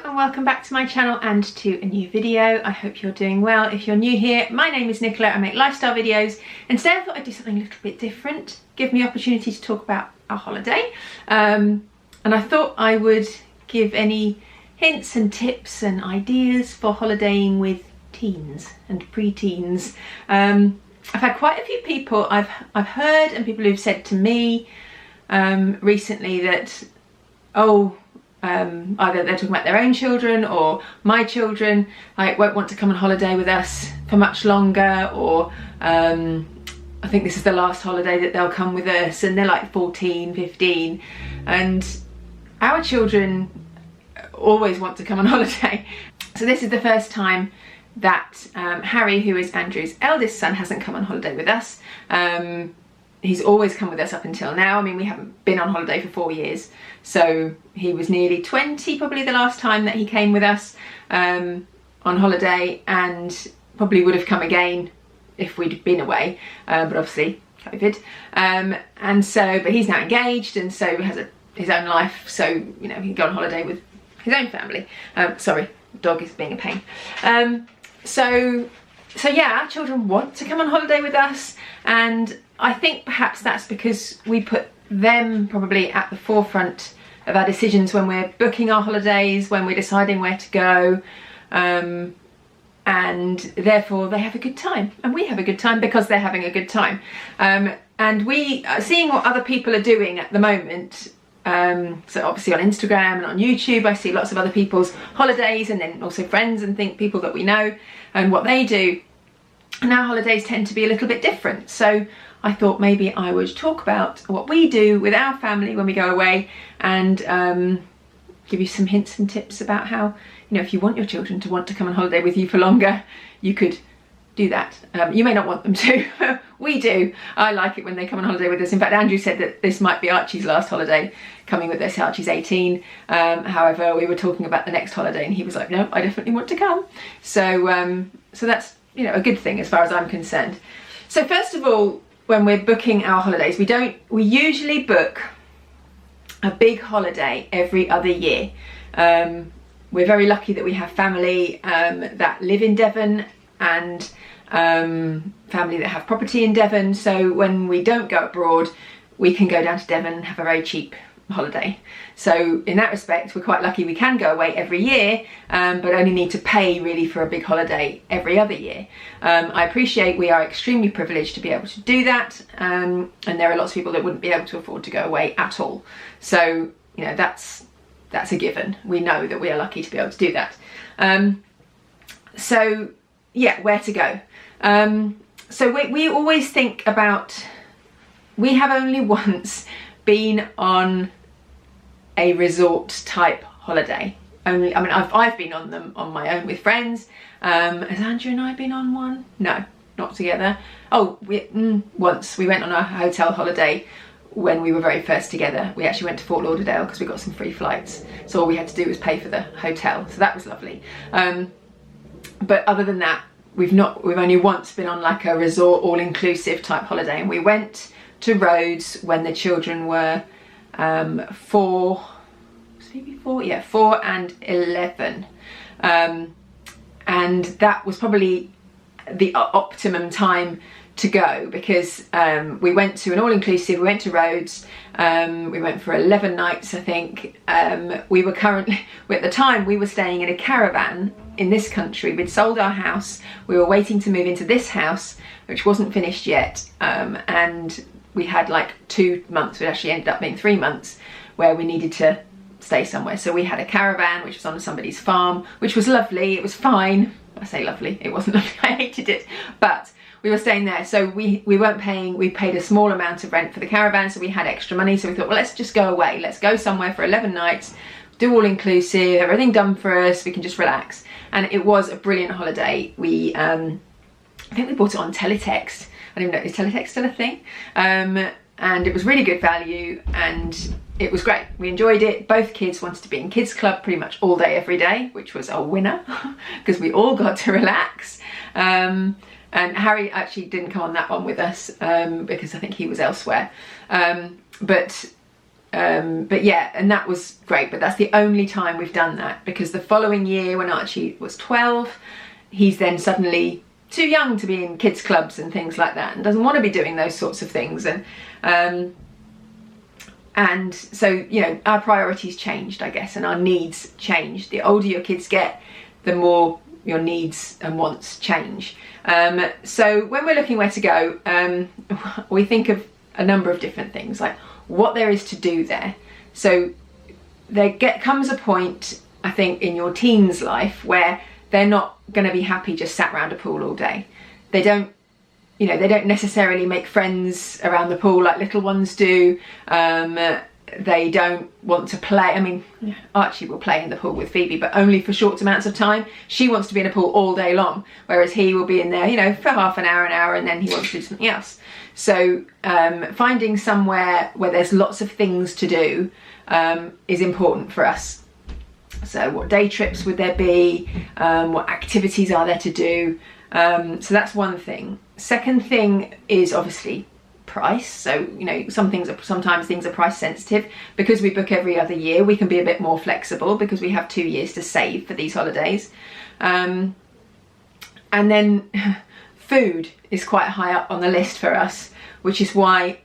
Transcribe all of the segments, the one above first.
and welcome back to my channel and to a new video. I hope you're doing well. If you're new here, my name is Nicola. I make lifestyle videos, and today I thought I'd do something a little bit different, give me the opportunity to talk about our holiday, and I thought I would give any hints and tips and ideas for holidaying with teens and pre-teens. I've had quite a few people I've heard, and people who've said to me recently that either they're talking about their own children or my children like won't want to come on holiday with us for much longer, or I think this is the last holiday that they'll come with us, and they're like 14, 15, and our children always want to come on holiday. So this is the first time that Harry, who is Andrew's eldest son, hasn't come on holiday with us. He's always come with us up until now. I mean, we haven't been on holiday for 4 years, so he was nearly 20 probably the last time that he came with us on holiday, and probably would have come again if we'd been away, but obviously COVID. But he's now engaged, and so has his own life, so you know, he can go on holiday with his own family. Sorry, the dog is being a pain. So yeah, our children want to come on holiday with us, and I think perhaps that's because we put them probably at the forefront of our decisions when we're booking our holidays, when we're deciding where to go, and therefore they have a good time, and we have a good time because they're having a good time. And we are seeing what other people are doing at the moment. So obviously on Instagram and on YouTube I see lots of other people's holidays, and then also friends and people that we know and what they do, and our holidays tend to be a little bit different. So I thought maybe I would talk about what we do with our family when we go away, and give you some hints and tips about how, you know, if you want your children to want to come on holiday with you for longer, you could do that. You may not want them to. We do. I like it when they come on holiday with us. In fact, Andrew said that this might be Archie's last holiday coming with us. Archie's 18. However, we were talking about the next holiday, and he was like, no, I definitely want to come. So so that's, you know, a good thing as far as I'm concerned. So first of all, when we're booking our holidays, we usually book a big holiday every other year. We're very lucky that we have family that live in Devon, and family that have property in Devon, so when we don't go abroad we can go down to Devon and have a very cheap holiday. So in that respect we're quite lucky. We can go away every year, but only need to pay really for a big holiday every other year. I appreciate we are extremely privileged to be able to do that, and there are lots of people that wouldn't be able to afford to go away at all. So you know, that's a given. We know that we are lucky to be able to do that. So yeah, where to go? So we always think about, we have only once been on a resort type holiday. I mean, I've been on them on my own with friends. Has Andrew and I been on one? No, not together. Oh, once we went on a hotel holiday when we were very first together. We actually went to Fort Lauderdale because we got some free flights, so all we had to do was pay for the hotel, so that was lovely. But other than that, we've only once been on like a resort all-inclusive type holiday, and we went to Rhodes when the children were 4 and 11, and that was probably the optimum time to go, because we went to an all-inclusive. We went to Rhodes, we went for 11 nights I think. At the time we were staying in a caravan in this country. We'd sold our house, we were waiting to move into this house which wasn't finished yet, and we had like 2 months, it actually ended up being 3 months, where we needed to stay somewhere. So we had a caravan which was on somebody's farm, which was lovely. It was fine. I say lovely, it wasn't lovely, I hated it, but we were staying there, so we weren't paying. We paid a small amount of rent for the caravan, so we had extra money, so we thought, well, let's just go away, let's go somewhere for 11 nights, do all inclusive, everything done for us, we can just relax. And it was a brilliant holiday. We I think we bought it on teletext. I don't even know, is teletext still a thing? And it was really good value, and it was great. We enjoyed it. Both kids wanted to be in kids club pretty much all day every day, which was a winner because we all got to relax. And Harry actually didn't come on that one with us because I think he was elsewhere. But But yeah, and that was great, but that's the only time we've done that, because the following year when Archie was 12, he's then suddenly too young to be in kids clubs and things like that, and doesn't want to be doing those sorts of things. And so, you know, our priorities changed, I guess, and our needs changed. The older your kids get, the more your needs and wants change. So when we're looking where to go, we think of a number of different things, like what there is to do there. So there comes a point, I think, in your teens' life where they're not going to be happy just sat around a pool all day. They don't, you know, they don't necessarily make friends around the pool like little ones do. They don't want to play. I mean, Archie will play in the pool with Phoebe, but only for short amounts of time. She wants to be in a pool all day long, whereas he will be in there, you know, for half an hour, and then he wants to do something else. So finding somewhere where there's lots of things to do is important for us. So what day trips would there be? What activities are there to do? So that's one thing. Second thing is obviously price. So, you know, sometimes things are price sensitive. Because we book every other year, we can be a bit more flexible because we have 2 years to save for these holidays. And then food is quite high up on the list for us, which is why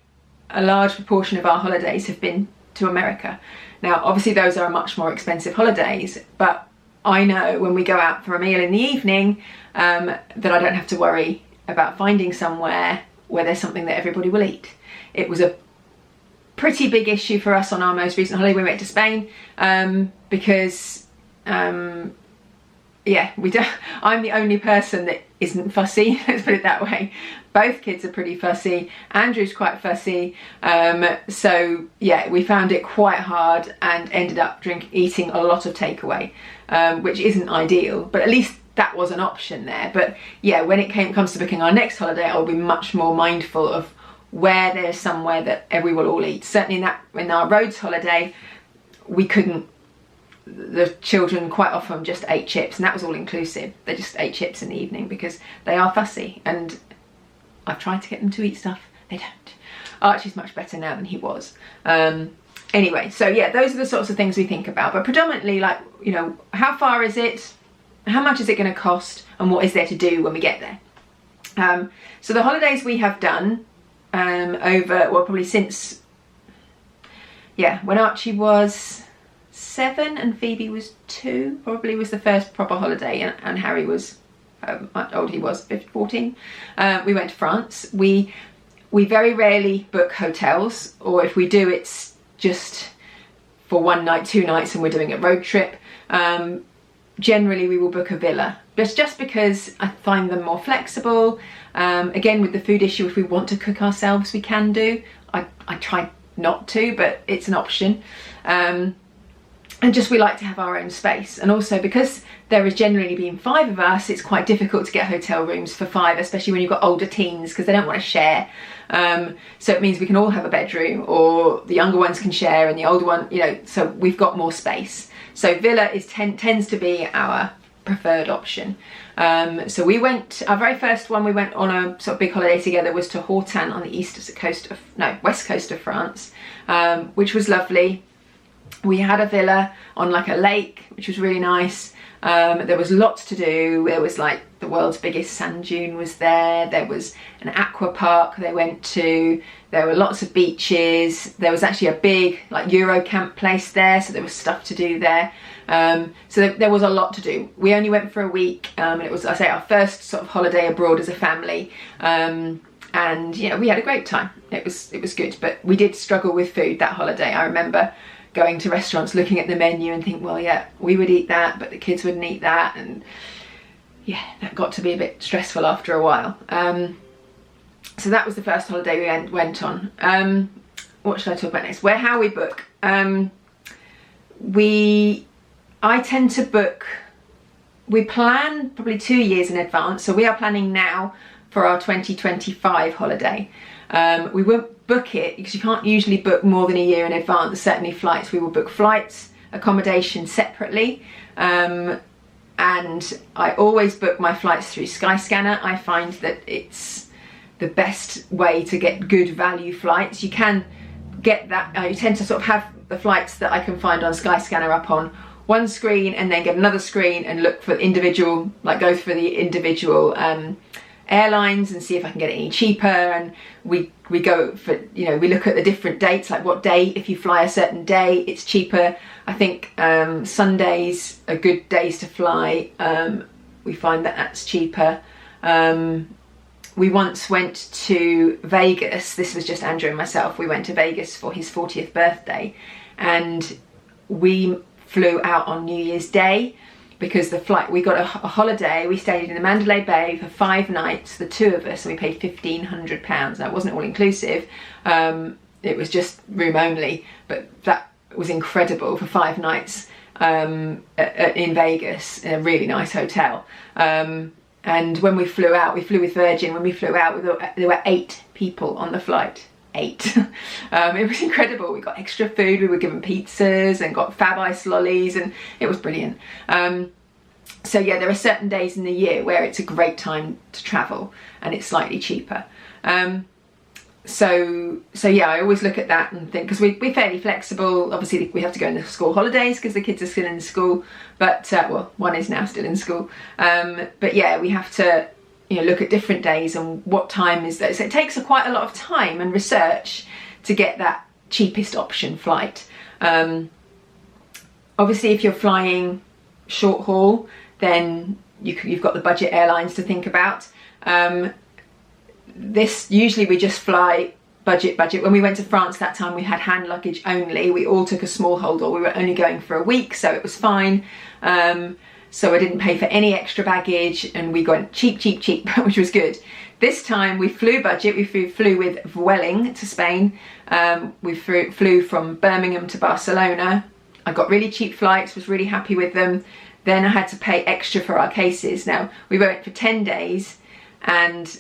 a large proportion of our holidays have been to America. Now, obviously those are much more expensive holidays, but I know when we go out for a meal in the evening that I don't have to worry about finding somewhere where there's something that everybody will eat. It was a pretty big issue for us on our most recent holiday. We went to Spain because yeah, I'm the only person that isn't fussy, let's put it that way. Both kids are pretty fussy. Andrew's quite fussy. So yeah, we found it quite hard and ended up eating a lot of takeaway, which isn't ideal, but at least that was an option there. But yeah, when it comes to booking our next holiday, I'll be much more mindful of where there's somewhere that we will all eat. Certainly in our Rhodes holiday, we couldn't. The children quite often just ate chips, and that was all inclusive. They just ate chips in the evening because they are fussy, and I've tried to get them to eat stuff. They don't. Archie's much better now than he was. Anyway, so yeah, those are the sorts of things we think about, but predominantly, like, you know, how far is it? How much is it going to cost, and what is there to do when we get there? So the holidays we have done over, well, probably since, yeah, when Archie was 7 and Phoebe was 2, probably was the first proper holiday, and Harry was, how old he was, 14. We went to France. We very rarely book hotels, or if we do, it's just for 1 night, 2 nights, and we're doing a road trip. Generally we will book a villa, just because I find them more flexible. Again, with the food issue, if we want to cook ourselves, we can do. I try not to, but it's an option. And just we like to have our own space, and also because there has generally been 5 of us, it's quite difficult to get hotel rooms for 5, especially when you've got older teens, because they don't want to share. So it means we can all have a bedroom, or the younger ones can share and the older one, you know, so we've got more space. So villa tends to be our preferred option. So we went, our very first one, we went on a sort of big holiday together, was to Hortan on the west coast of France, which was lovely. We had a villa on like a lake, which was really nice. There was lots to do. There was like the world's biggest sand dune was there. There was an aqua park they went to. There were lots of beaches. There was actually a big like Eurocamp place there, so there was stuff to do there. So there was a lot to do. We only went for a week, and it was, I say, our first sort of holiday abroad as a family. And yeah, we had a great time. It was good, but we did struggle with food that holiday. I remember going to restaurants, looking at the menu and think, well, yeah, we would eat that, but the kids wouldn't eat that. And yeah, that got to be a bit stressful after a while. So that was the first holiday we went on. What should I talk about next? How we book. I tend to book, we plan probably 2 years in advance. So we are planning now for our 2025 holiday. We won't book it because you can't usually book more than a year in advance. Certainly flights, we will book flights, accommodation separately. And I always book my flights through Skyscanner. I find that it's the best way to get good value flights. You can get that, I tend to sort of have the flights that I can find on Skyscanner up on one screen, and then get another screen and look for individual, like go for the individual airlines and see if I can get it any cheaper. And we go for, you know, we look at the different dates, like what day, if you fly a certain day, it's cheaper. I think Sundays are good days to fly. We find that that's cheaper. We once went to Vegas. This was just Andrew and myself. We went to Vegas for his 40th birthday, and we flew out on New Year's Day because the flight, we got a holiday. We stayed in the Mandalay Bay for 5 nights, the 2 of us, and we paid £1,500. Now, it wasn't all inclusive. It was just room only, but that was incredible for 5 nights in Vegas in a really nice hotel. And when we flew out, we flew with Virgin. When we flew out, there were 8 people on the flight. 8. It was incredible. We got extra food. We were given pizzas and got Fab Ice lollies, and it was brilliant. So yeah, there are certain days in the year where it's a great time to travel, and it's slightly cheaper. So yeah, I always look at that and think, because we're fairly flexible. Obviously we have to go in the school holidays because the kids are still in school, but well, one is now still in school. But yeah, we have to, you know, look at different days and what time is there. So it takes quite a lot of time and research to get that cheapest option flight. Obviously, if you're flying short haul, then you've got the budget airlines to think about. This usually we just fly budget. When we went to France that time, we had hand luggage only. We all took a small hold, or we were only going for a week, so it was fine. So I didn't pay for any extra baggage, and we got cheap, which was good. This time we flew budget. We flew with Vueling to Spain. We flew from Birmingham to Barcelona. I got really cheap flights, was really happy with them. Then I had to pay extra for our cases. Now, we went for 10 days and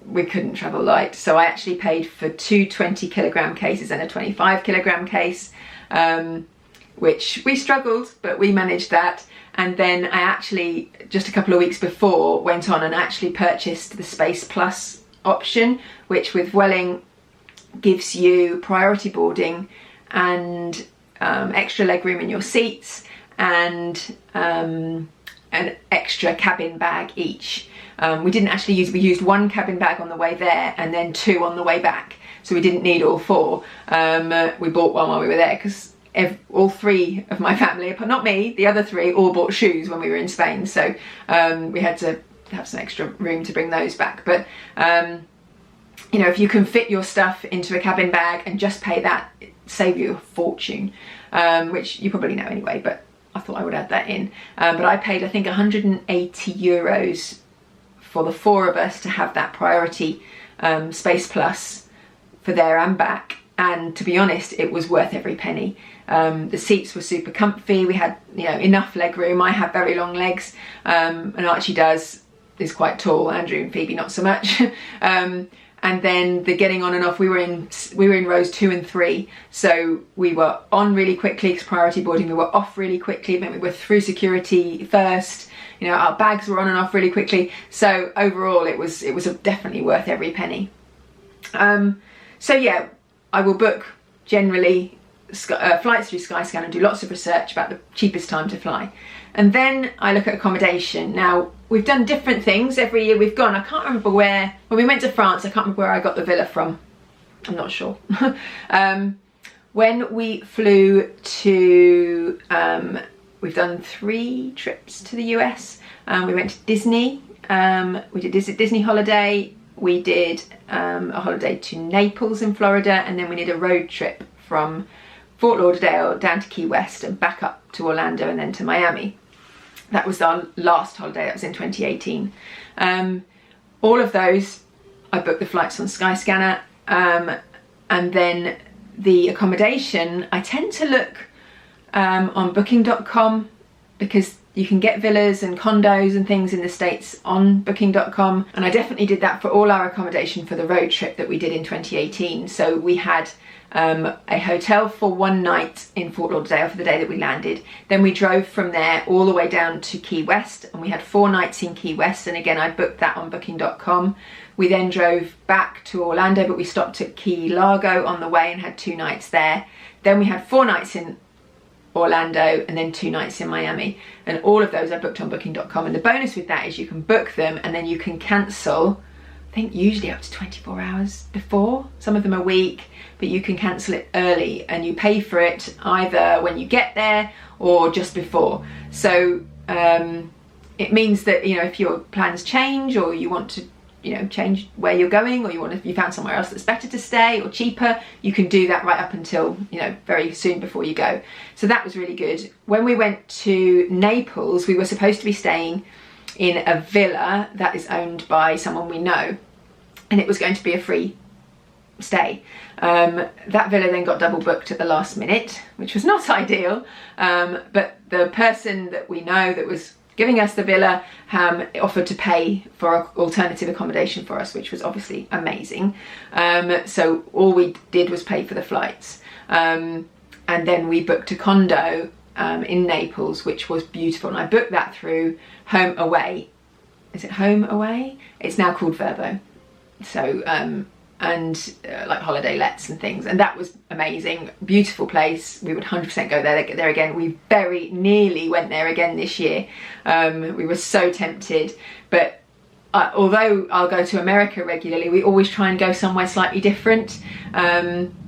we couldn't travel light. So I actually paid for 2 20-kilogram cases and a 25-kilogram case, which we struggled, but we managed that. And then I actually, just a couple of weeks before, went on and actually purchased the Space Plus option, which with Vueling gives you priority boarding and extra legroom in your seats, and an extra cabin bag each. We didn't actually we used 1 cabin bag on the way there and then 2 on the way back. So we didn't need all 4. We bought one while we were there because all 3 of my family, but not me, the other 3 all bought shoes when we were in Spain. So we had to have some extra room to bring those back. But you know, if you can fit your stuff into a cabin bag and just pay that, it save you a fortune, which you probably know anyway, but I thought I would add that in. But I paid, I think, €180 for the 4 of us to have that priority Space Plus for there and back. And to be honest, it was worth every penny. The seats were super comfy. We had, you know, enough leg room. I have very long legs, and Archie is quite tall. Andrew and Phoebe not so much. And then the getting on and off, we were in rows 2 and 3, so we were on really quickly because priority boarding. We were off really quickly, then we were through security first. You know, our bags were on and off really quickly. So overall, it was definitely worth every penny. So yeah, I will book generally flights through Skyscanner and do lots of research about the cheapest time to fly. And then I look at accommodation. Now, we've done different things every year we've gone. I can't remember when we went to France, I can't remember where I got the villa from. I'm not sure. When we flew to, we've done 3 trips to the US. We went to Disney, we did Disney holiday, we did a holiday to Naples in Florida, and then we did a road trip from Fort Lauderdale down to Key West and back up to Orlando and then to Miami. That was our last holiday, that was in 2018. All of those, I booked the flights on Skyscanner, and then the accommodation, I tend to look on booking.com because you can get villas and condos and things in the States on booking.com. And I definitely did that for all our accommodation for the road trip that we did in 2018. So we had a hotel for one night in Fort Lauderdale for the day that we landed. Then we drove from there all the way down to Key West, and we had 4 nights in Key West, and again I booked that on booking.com. We then drove back to Orlando, but we stopped at Key Largo on the way and had 2 nights there. Then we had 4 nights in Orlando and then 2 nights in Miami, and all of those I booked on booking.com. And the bonus with that is you can book them and then you can cancel, I think usually up to 24 hours before. Some of them a week, but you can cancel it early and you pay for it either when you get there or just before. So it means that, you know, if your plans change or you want to, you know, change where you're going, or you found somewhere else that's better to stay or cheaper, you can do that right up until, you know, very soon before you go. So that was really good. When we went to Naples, we were supposed to be staying in a villa that is owned by someone we know, and it was going to be a free stay. That villa then got double booked at the last minute, which was not ideal, but the person that we know that was giving us the villa offered to pay for alternative accommodation for us, which was obviously amazing. So all we did was pay for the flights, and then we booked a condo in Naples, which was beautiful, and I booked that through Home Away. Is it Home Away? It's now called Verbo. So like holiday lets and things, and that was amazing. Beautiful place. We would 100% go there again. We very nearly went there again this year. We were so tempted, but although I'll go to America regularly, we always try and go somewhere slightly different,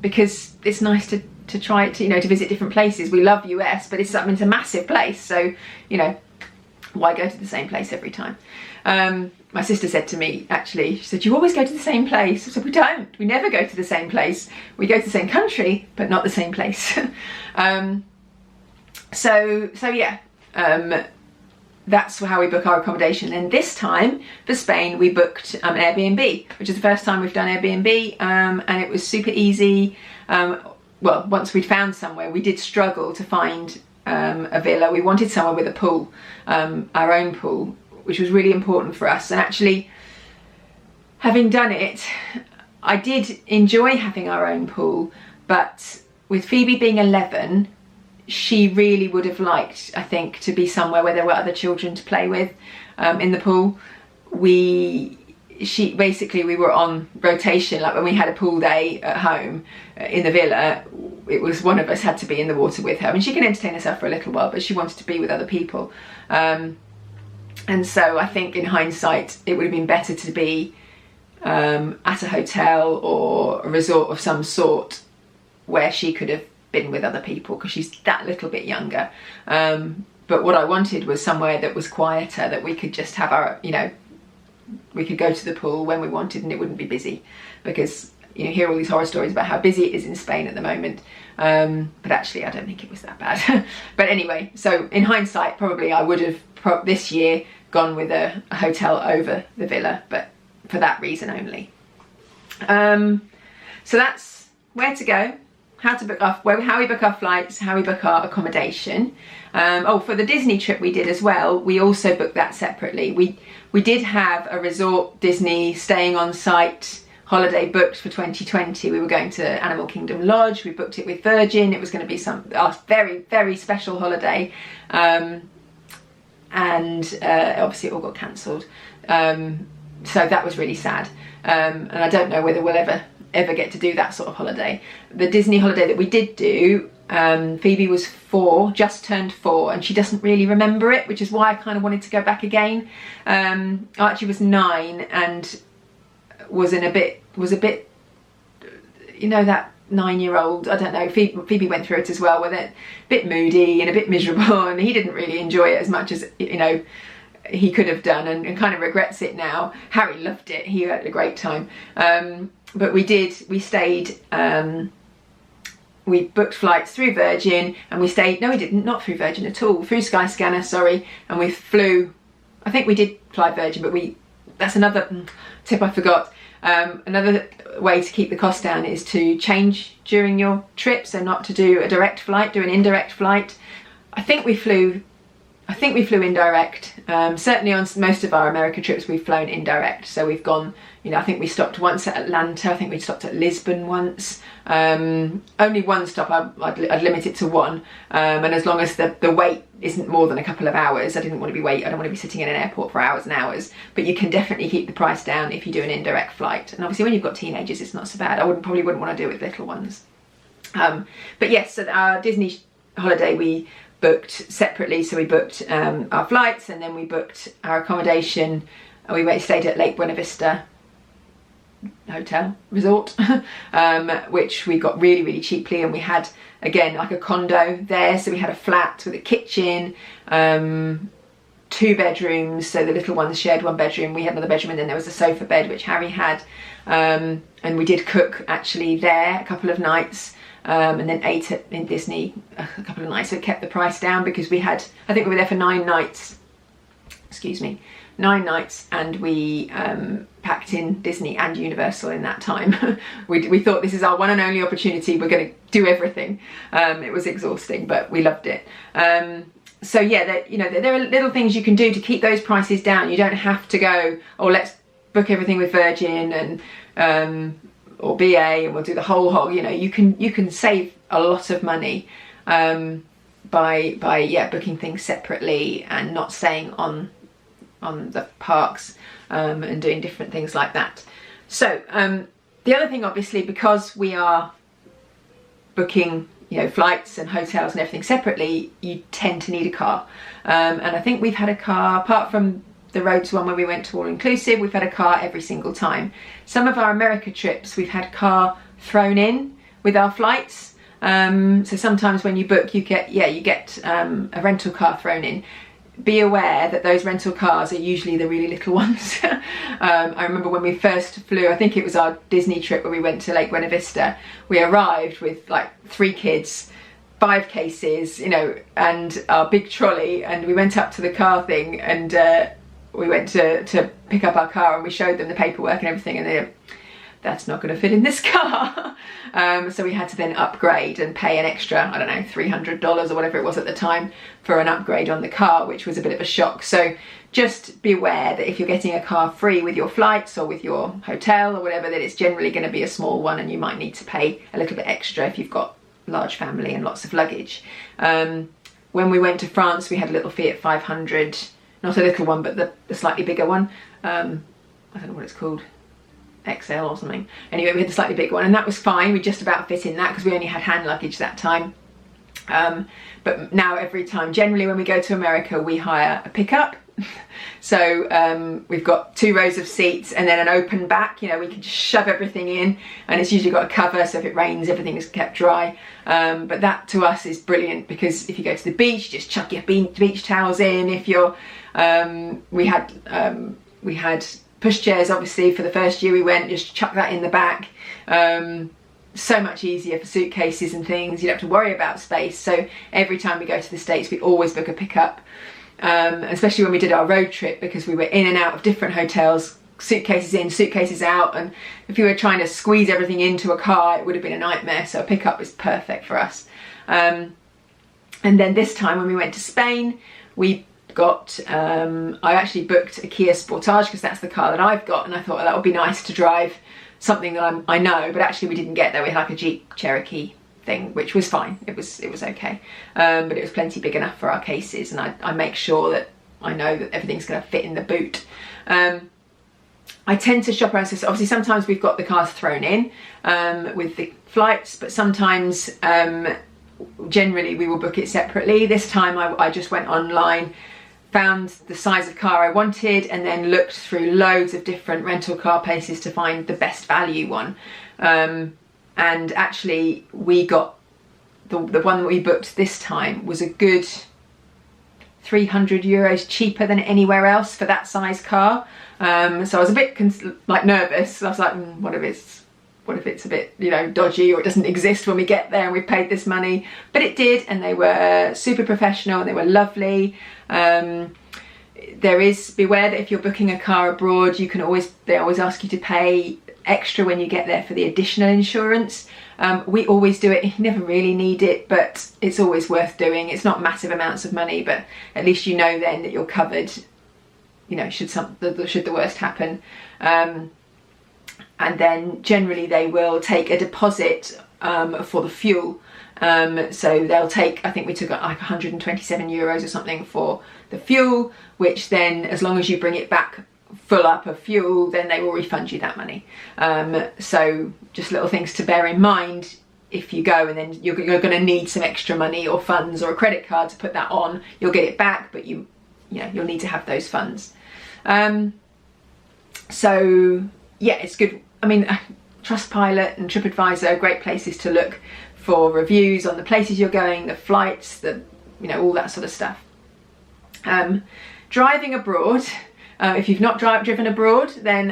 because it's nice to try to, you know, to visit different places. We love US, but it's a massive place, so, you know, why go to the same place every time? My sister said to me, actually, she said, you always go to the same place. I said, we don't. We never go to the same place. We go to the same country, but not the same place. So yeah, that's how we book our accommodation. And this time for Spain, we booked an Airbnb, which is the first time we've done Airbnb, and it was super easy. Well, once we'd found somewhere, we did struggle to find a villa. We wanted somewhere with a pool, our own pool, which was really important for us. And actually, having done it, I did enjoy having our own pool, but with Phoebe being 11, she really would have liked, I think, to be somewhere where there were other children to play with in the pool. We were on rotation. Like when we had a pool day at home in the villa, it was one of us had to be in the water with her. I mean, she can entertain herself for a little while, but she wanted to be with other people. And so I think in hindsight, it would have been better to be at a hotel or a resort of some sort where she could have been with other people, because she's that little bit younger. But what I wanted was somewhere that was quieter, that we could just have our, you know, we could go to the pool when we wanted and it wouldn't be busy, because you hear all these horror stories about how busy it is in Spain at the moment. But actually, I don't think it was that bad. But anyway, so in hindsight, probably I would have this year gone with a hotel over the villa, but for that reason only. So that's where to go, how to book how we book our flights, how we book our accommodation. For the Disney trip we did as well, we also booked that separately. We did have a resort Disney staying on site holiday booked for 2020. We were going to Animal Kingdom Lodge. We booked it with Virgin. It was going to be our very, very special holiday. And obviously it all got cancelled. So that was really sad. And I don't know whether we'll ever get to do that sort of holiday. The Disney holiday that we did do, Phoebe was 4, just turned 4, and she doesn't really remember it, which is why I kind of wanted to go back again. Archie was 9 and was a bit, you know, that 9-year-old, I don't know, Phoebe went through it as well, with it, a bit moody and a bit miserable, and he didn't really enjoy it as much as, you know, he could have done, and kind of regrets it now. Harry loved it, he had a great time. But we stayed, we booked flights through Virgin, and we stayed, no we didn't, not through Virgin at all, through Skyscanner, sorry, and we flew, I think we did fly Virgin, but that's another tip I forgot. Another way to keep the cost down is to change during your trip, so not to do a direct flight, do an indirect flight. I think we flew I think we flew indirect. Certainly on most of our America trips we've flown indirect. So we've gone, you know, I think we stopped once at Atlanta, I think we stopped at Lisbon once. Only one stop, I'd limit it to one. And as long as the wait isn't more than a couple of hours, I don't want to be sitting in an airport for hours and hours. But you can definitely keep the price down if you do an indirect flight. And obviously when you've got teenagers, it's not so bad. I probably wouldn't want to do it with little ones. But yes, so our Disney holiday we booked separately. So we booked our flights, and then we booked our accommodation. We stayed at Lake Buena Vista hotel resort, which we got really, really cheaply, and we had, again, like a condo there. So we had a flat with a kitchen, 2 bedrooms, so the little ones shared 1 bedroom, we had another bedroom, and then there was a sofa bed which Harry had, and we did cook actually there a couple of nights, and then ate in Disney a couple of nights. So it kept the price down, because we had, I think we were there for 9 nights, 9 nights, and we packed in Disney and Universal in that time. we thought, this is our one and only opportunity, we're going to do everything. It was exhausting, but we loved it. So yeah, you know, there are little things you can do to keep those prices down. You don't have to go, oh, let's book everything with Virgin and or BA, and we'll do the whole hog. You know, you can save a lot of money by booking things separately and not staying on the parks and doing different things like that. So the other thing, obviously, because we are booking, you know, flights and hotels and everything separately, you tend to need a car, and I think we've had a car, apart from the Rhodes one where we went to all inclusive, we've had a car every single time. Some of our America trips we've had car thrown in with our flights, so sometimes when you book you get a rental car thrown in. Be aware that those rental cars are usually the really little ones. I remember when we first flew, I think it was our Disney trip where we went to Lake Buena Vista, we arrived with like 3 kids, 5 cases, you know, and our big trolley, and we went up to the car thing, and we went to pick up our car, and we showed them the paperwork and everything, and they, that's not going to fit in this car. So we had to then upgrade and pay an extra, I don't know, $300 or whatever it was at the time for an upgrade on the car, which was a bit of a shock. So just be aware that if you're getting a car free with your flights or with your hotel or whatever, that it's generally going to be a small one, and you might need to pay a little bit extra if you've got a large family and lots of luggage. When we went to France, we had a little Fiat 500, not a little one, but the slightly bigger one. I don't know what it's called, XL or something. Anyway, we had the slightly big one, and that was fine. We just about fit in that because we only had hand luggage that time. But now every time, generally when we go to America, we hire a pickup. So we've got 2 rows of seats and then an open back, you know, we can just shove everything in, and it's usually got a cover, so if it rains everything is kept dry. But that to us is brilliant, because if you go to the beach, just chuck your beach towels in. If you're we had pushchairs, obviously, for the first year we went, just chuck that in the back. So much easier for suitcases and things, you don't have to worry about space. So every time we go to the States, we always book a pickup, especially when we did our road trip, because we were in and out of different hotels, suitcases in, suitcases out, and if you were trying to squeeze everything into a car, it would have been a nightmare. So a pickup is perfect for us. And then this time when we went to Spain, we got I actually booked a Kia Sportage, because that's the car that I've got, and I thought, well, that would be nice to drive something that I know. But actually we didn't get there. We had like a Jeep Cherokee thing, which was fine. It was okay, but it was plenty big enough for our cases, and I make sure that I know that everything's going to fit in the boot. I tend to shop around, so obviously sometimes we've got the cars thrown in with the flights, but sometimes generally we will book it separately. This time I just went online, found the size of car I wanted, and then looked through loads of different rental car places to find the best value one. And actually we got the one that we booked this time was a good €300 cheaper than anywhere else for that size car. So I was a bit nervous. I was like, what if it's a bit, you know, dodgy, or it doesn't exist when we get there and we've paid this money? But it did, and they were super professional and they were lovely. Beware that if you're booking a car abroad, they always ask you to pay extra when you get there for the additional insurance. We always do it. You never really need it, but it's always worth doing. It's not massive amounts of money, but at least you know then that you're covered, you know, should the worst happen. And then generally they will take a deposit for the fuel. So they'll take, I think we took like 127 euros or something for the fuel, which then, as long as you bring it back full up of fuel, then they will refund you that money. So just little things to bear in mind if you go, and then you're going to need some extra money or funds or a credit card to put that on. You'll get it back, but you'll need to have those funds. So yeah, it's good. I mean, Trustpilot and TripAdvisor are great places to look for reviews on the places you're going, the flights, all that sort of stuff. Driving abroad, if you've not driven abroad, then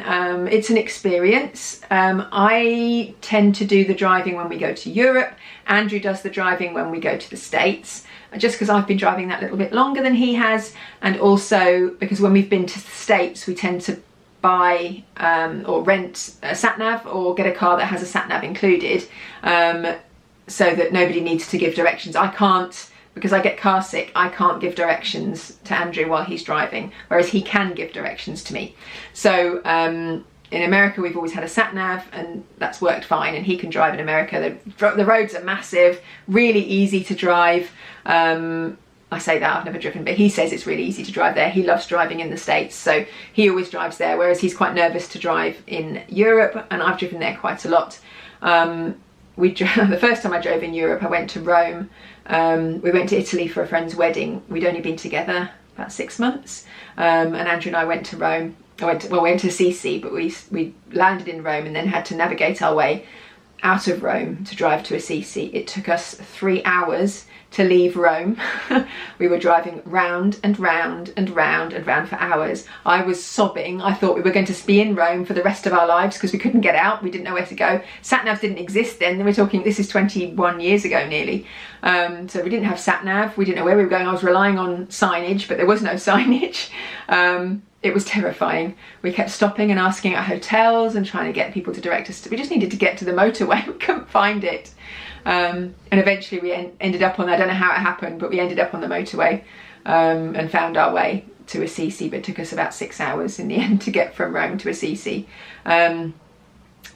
it's an experience. I tend to do the driving when we go to Europe. Andrew does the driving when we go to the States, just because I've been driving that little bit longer than he has, and also because when we've been to the States we tend to buy or rent a sat-nav or get a car that has a sat-nav included, so that nobody needs to give directions. I can't, because I get car sick, I can't give directions to Andrew while he's driving, whereas he can give directions to me. So in America we've always had a sat-nav, and that's worked fine, and he can drive in America. The roads are massive, really easy to drive. I say that, I've never driven, but he says it's really easy to drive there. He loves driving in the States, so he always drives there, whereas he's quite nervous to drive in Europe, and I've driven there quite a lot. The first time I drove in Europe, I went to Rome. We went to Italy for a friend's wedding. We'd only been together about 6 months, and Andrew and I went to Rome. We went to Assisi, but we landed in Rome and then had to navigate our way out of Rome to drive to Assisi. It took us 3 hours to leave Rome. We were driving round and round and round and round for hours. I was sobbing. I thought we were going to be in Rome for the rest of our lives because we couldn't get out. We didn't know where to go. Sat-navs didn't exist then. We're talking, this is 21 years ago nearly. So we didn't have sat-nav. We didn't know where we were going. I was relying on signage, but there was no signage. It was terrifying. We kept stopping and asking at hotels and trying to get people to direct us. We just needed to get to the motorway. We couldn't find it. And eventually we ended up on, I don't know how it happened, but we ended up on the motorway and found our way to Assisi, but it took us about 6 hours in the end to get from Rome to Assisi. And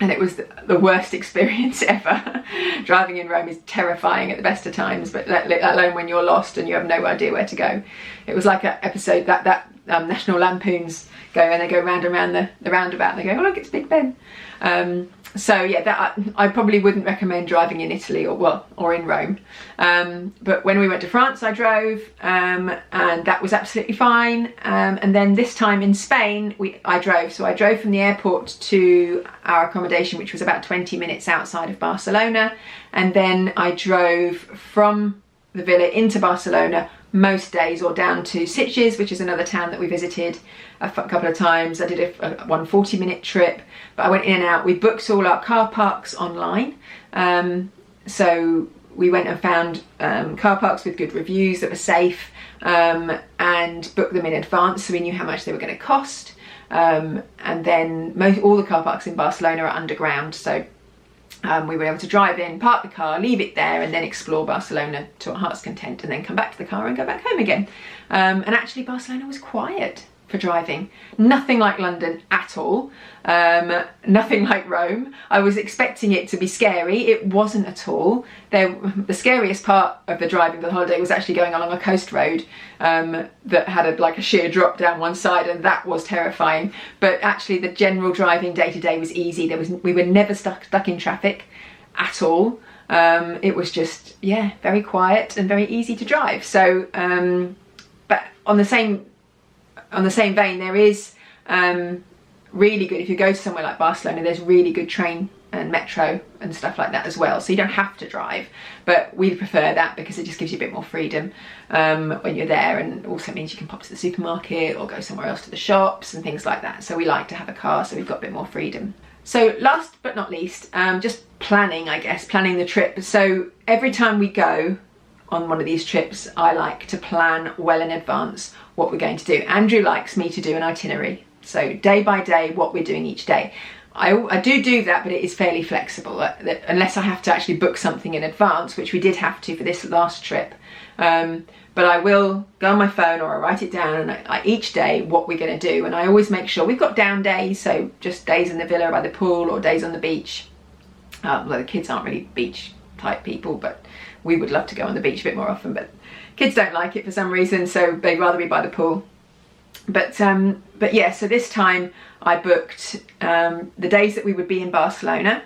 it was the worst experience ever. Driving in Rome is terrifying at the best of times, but let alone when you're lost and you have no idea where to go. It was like an episode that National Lampoons go, and they go round and round the roundabout, and they go, oh look, it's Big Ben. So yeah, that I probably wouldn't recommend driving in Italy or in Rome. But when we went to France, I drove, and that was absolutely fine. And then this time in Spain, I drove. So I drove from the airport to our accommodation, which was about 20 minutes outside of Barcelona, and then I drove from the villa into Barcelona most days, or down to Sitges, which is another town that we visited a couple of times. I did a 40-minute trip, but I went in and out. We booked all our car parks online, so we went and found car parks with good reviews that were safe, and booked them in advance so we knew how much they were going to cost. And then all the car parks in Barcelona are underground, so we were able to drive in, park the car, leave it there, and then explore Barcelona to our heart's content, and then come back to the car and go back home again. And actually Barcelona was quiet for driving. Nothing like London at all. Nothing like Rome. I was expecting it to be scary. It wasn't at all. The scariest part of the driving, the holiday, was actually going along a coast road that had like a sheer drop down one side, and that was terrifying. But actually the general driving day to day was easy. We were never stuck in traffic at all. It was just, yeah, very quiet and very easy to drive. So, but on the same vein, there is really good, if you go to somewhere like Barcelona, there's really good train and metro and stuff like that as well, so you don't have to drive, but we prefer that because it just gives you a bit more freedom when you're there, and also means you can pop to the supermarket or go somewhere else to the shops and things like that. So we like to have a car, so we've got a bit more freedom. So last but not least, just planning the trip. So every time we go on one of these trips, I like to plan well in advance what we're going to do. Andrew likes me to do an itinerary, so day by day what we're doing each day. I do that, but it is fairly flexible, unless I have to actually book something in advance, which we did have to for this last trip. But I will go on my phone, or I write it down, and each day what we're going to do, and I always make sure we've got down days, so just days in the villa by the pool or days on the beach. Well, the kids aren't really beach type people, but we would love to go on the beach a bit more often, but kids don't like it for some reason, so they'd rather be by the pool. But yeah, so this time I booked the days that we would be in Barcelona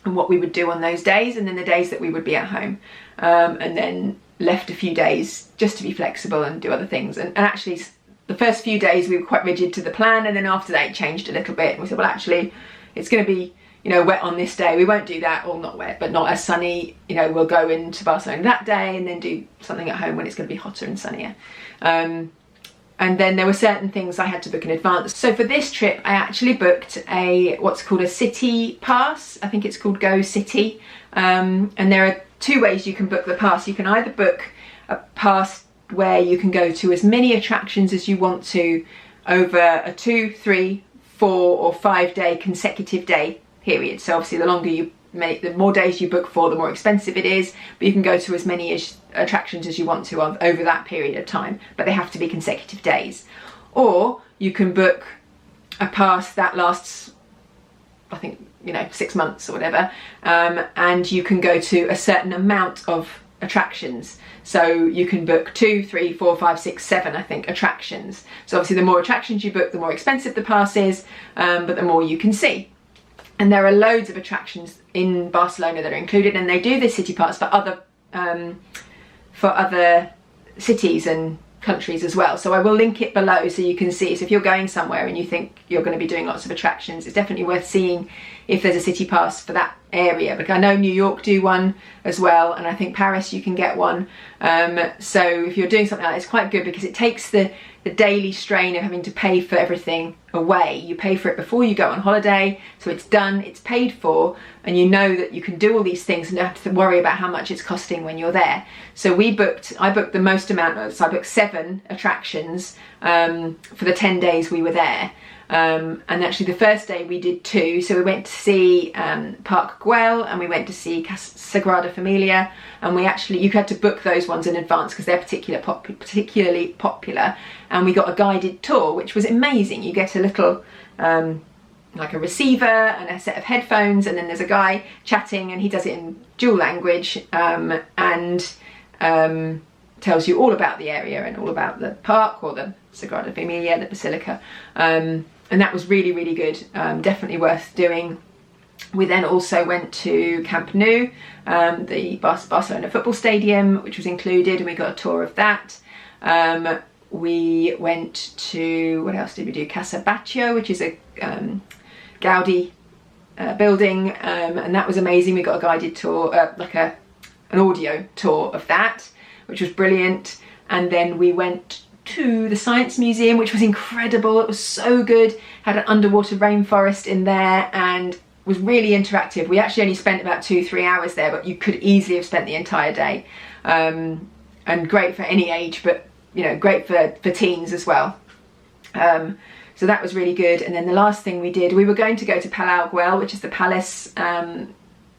and what we would do on those days, and then the days that we would be at home, and then left a few days just to be flexible and do other things. And actually the first few days we were quite rigid to the plan, and then after that it changed a little bit. We said, well, actually it's going to be, you know, wet on this day, we won't do that, or not wet but not as sunny, you know, we'll go into Barcelona that day and then do something at home when it's going to be hotter and sunnier. And then there were certain things I had to book in advance. So for this trip, I actually booked what's called a city pass. I think it's called Go City. And there are two ways you can book the pass. You can either book a pass where you can go to as many attractions as you want to over a 2, 3, 4 or 5 day consecutive day period. So obviously the longer you make, the more days you book for, the more expensive it is, but you can go to as many attractions as you want to over that period of time, but they have to be consecutive days. Or you can book a pass that lasts, I think, you know, 6 months or whatever, and you can go to a certain amount of attractions. So you can book 2, 3, 4, 5, 6, 7, I think, attractions. So obviously the more attractions you book, the more expensive the pass is, but the more you can see. And there are loads of attractions in Barcelona that are included, and they do this city pass for other cities and countries as well. So I will link it below so you can see. So if you're going somewhere and you think you're going to be doing lots of attractions, it's definitely worth seeing if there's a city pass for that area. Because I know New York do one as well, and I think Paris you can get one. So if you're doing something like that, it's quite good because it takes the daily strain of having to pay for everything away. You pay for it before you go on holiday, so it's done, it's paid for, and you know that you can do all these things and don't have to worry about how much it's costing when you're there. So I booked the most amount, so I booked 7 attractions for the 10 days we were there. And actually the first day we did 2, so we went to see Park Güell, and we went to see Sagrada Familia, and you had to book those ones in advance because they're particularly popular, and we got a guided tour, which was amazing. You get a little like a receiver and a set of headphones, and then there's a guy chatting, and he does it in dual language, and tells you all about the area and all about the park, or the Sagrada Familia, the Basilica, and that was really, really good. Definitely worth doing. We then also went to Camp Nou, the Barcelona football stadium, which was included, and we got a tour of that. We went to, what else did we do? Casa Batlló, which is a Gaudi building, and that was amazing. We got a guided tour, like an audio tour of that, which was brilliant. And then we went to the Science Museum, which was incredible. It was so good. Had an underwater rainforest in there and was really interactive. We actually only spent about 2-3 hours there, but you could easily have spent the entire day. And great for any age, but you know, great for teens as well. So that was really good. And then the last thing we did, we were going to go to Palau Güell, which is the palace,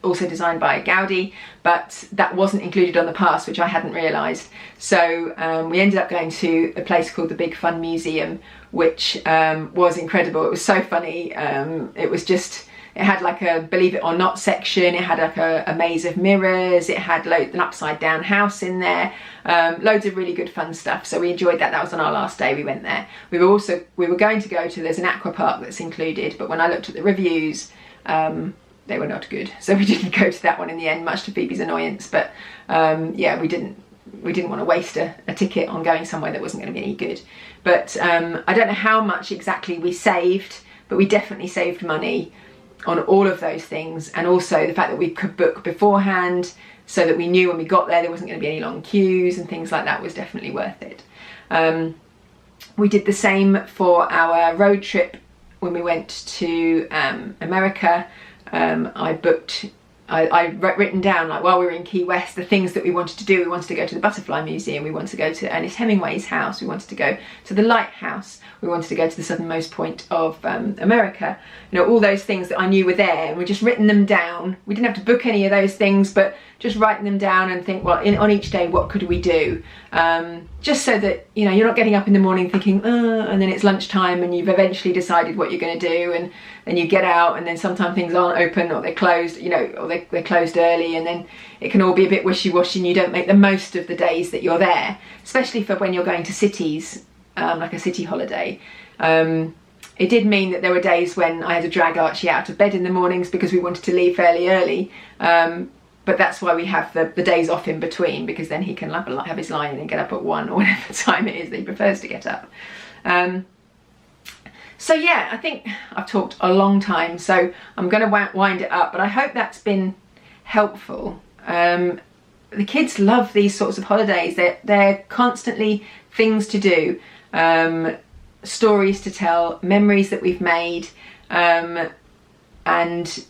also designed by Gaudi, but that wasn't included on the pass, which I hadn't realised. So we ended up going to a place called the Big Fun Museum, which was incredible. It was so funny. It had like a Believe It or Not section, it had like a maze of mirrors, it had an upside down house in there, loads of really good fun stuff. So we enjoyed that. That was on our last day we went there. We were going to go to, there's an Aqua Park that's included, but when I looked at the reviews, they were not good. So we didn't go to that one in the end, much to Phoebe's annoyance. But yeah, we didn't want to waste a ticket on going somewhere that wasn't going to be any good. But I don't know how much exactly we saved, but we definitely saved money on all of those things, and also the fact that we could book beforehand so that we knew when we got there wasn't going to be any long queues and things like that was definitely worth it. We did the same for our road trip when we went to America. I booked written down, like, while we were in Key West, the things that we wanted to do. We wanted to go to the Butterfly Museum, we wanted to go to Ernest Hemingway's house, we wanted to go to the lighthouse, we wanted to go to the southernmost point of America. You know, all those things that I knew were there, and we just written them down. We didn't have to book any of those things, but just writing them down and think, well, on each day, what could we do? Just so that, you know, you're not getting up in the morning thinking, and then it's lunchtime and you've eventually decided what you're going to do, and then you get out and then sometimes things aren't open, or they're closed, you know, or they're closed early, and then it can all be a bit wishy-washy and you don't make the most of the days that you're there, especially for when you're going to cities, like a city holiday. It did mean that there were days when I had to drag Archie out of bed in the mornings because we wanted to leave fairly early. But that's why we have the days off in between, because then he can have his lie-in and get up at 1 or whatever time it is that he prefers to get up. So yeah, I think I've talked a long time, so I'm going to wind it up, but I hope that's been helpful. The kids love these sorts of holidays. They're constantly things to do, stories to tell, memories that we've made, and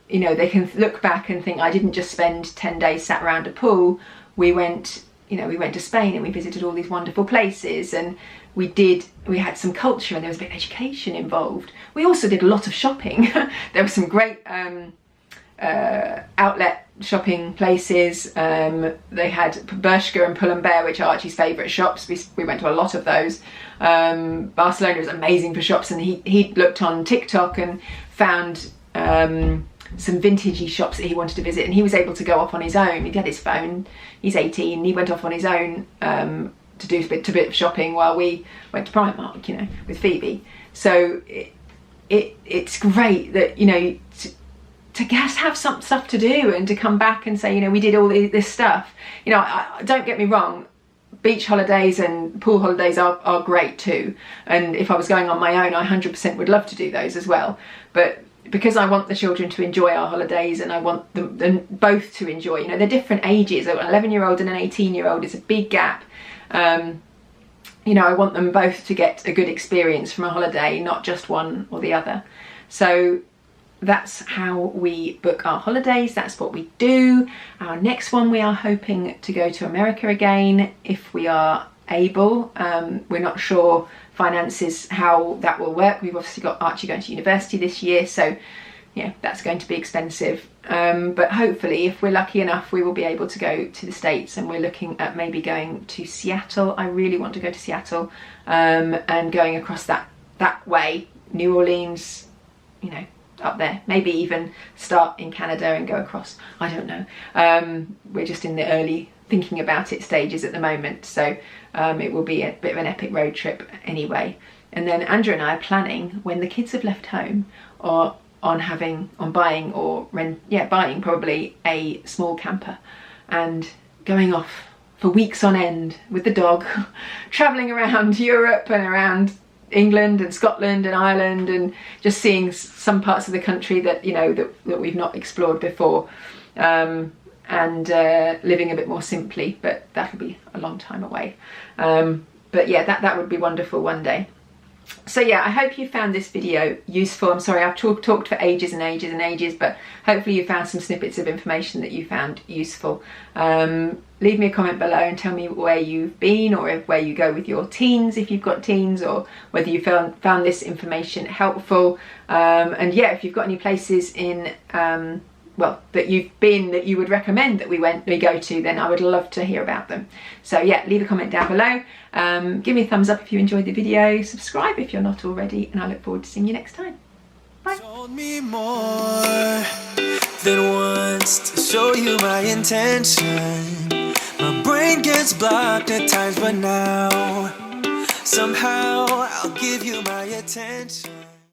you know, they can look back and think, I didn't just spend 10 days sat around a pool. We went to Spain and we visited all these wonderful places, and we had some culture, and there was a bit of education involved. We also did a lot of shopping. There were some great outlet shopping places. They had Bershka and Pull & Bear, which are Archie's favourite shops. We went to a lot of those. Barcelona was amazing for shops, and he looked on TikTok and found some vintagey shops that he wanted to visit, and he was able to go off on his own. He had his phone, he's 18, he went off on his own to do a bit of shopping while we went to Primark, you know, with Phoebe. So it's great that, you know, to just have some stuff to do and to come back and say, you know, we did all this stuff. You know, don't get me wrong, beach holidays and pool holidays are great too, and if I was going on my own, I 100% would love to do those as well. But because I want the children to enjoy our holidays, and I want them both to enjoy, you know, they're different ages. An 11-year-old and an 18-year-old is a big gap. You know, I want them both to get a good experience from a holiday, not just one or the other. So that's how we book our holidays, that's what we do. Our next one, we are hoping to go to America again if we are able. We're not sure finances how that will work. We've obviously got Archie going to university this year, so yeah, that's going to be expensive. But hopefully, if we're lucky enough, we will be able to go to the States, and we're looking at maybe going to Seattle. I really want to go to Seattle, and going across that way, New Orleans, you know, up there, maybe even start in Canada and go across. I don't know. We're just in the early thinking about it stages at the moment, so it will be a bit of an epic road trip anyway. And then Andrew and I are planning, when the kids have left home, or buying probably a small camper and going off for weeks on end with the dog, travelling around Europe and around England and Scotland and Ireland, and just seeing some parts of the country that, you know, that we've not explored before, and living a bit more simply, but that'll be a long time away. But yeah, that would be wonderful one day. So yeah, I hope you found this video useful. I'm sorry I've talked for ages and ages and ages, but hopefully you found some snippets of information that you found useful. Leave me a comment below and tell me where you've been, or where you go with your teens if you've got teens, or whether you found this information helpful. And yeah, if you've got any places in that you've been that you would recommend that we go to, then I would love to hear about them. So yeah, leave a comment down below. Give me a thumbs up if you enjoyed the video, subscribe if you're not already, and I look forward to seeing you next time. Bye. Told me more than once to show you my intention. My brain gets blocked at times, but now somehow I'll give you my attention.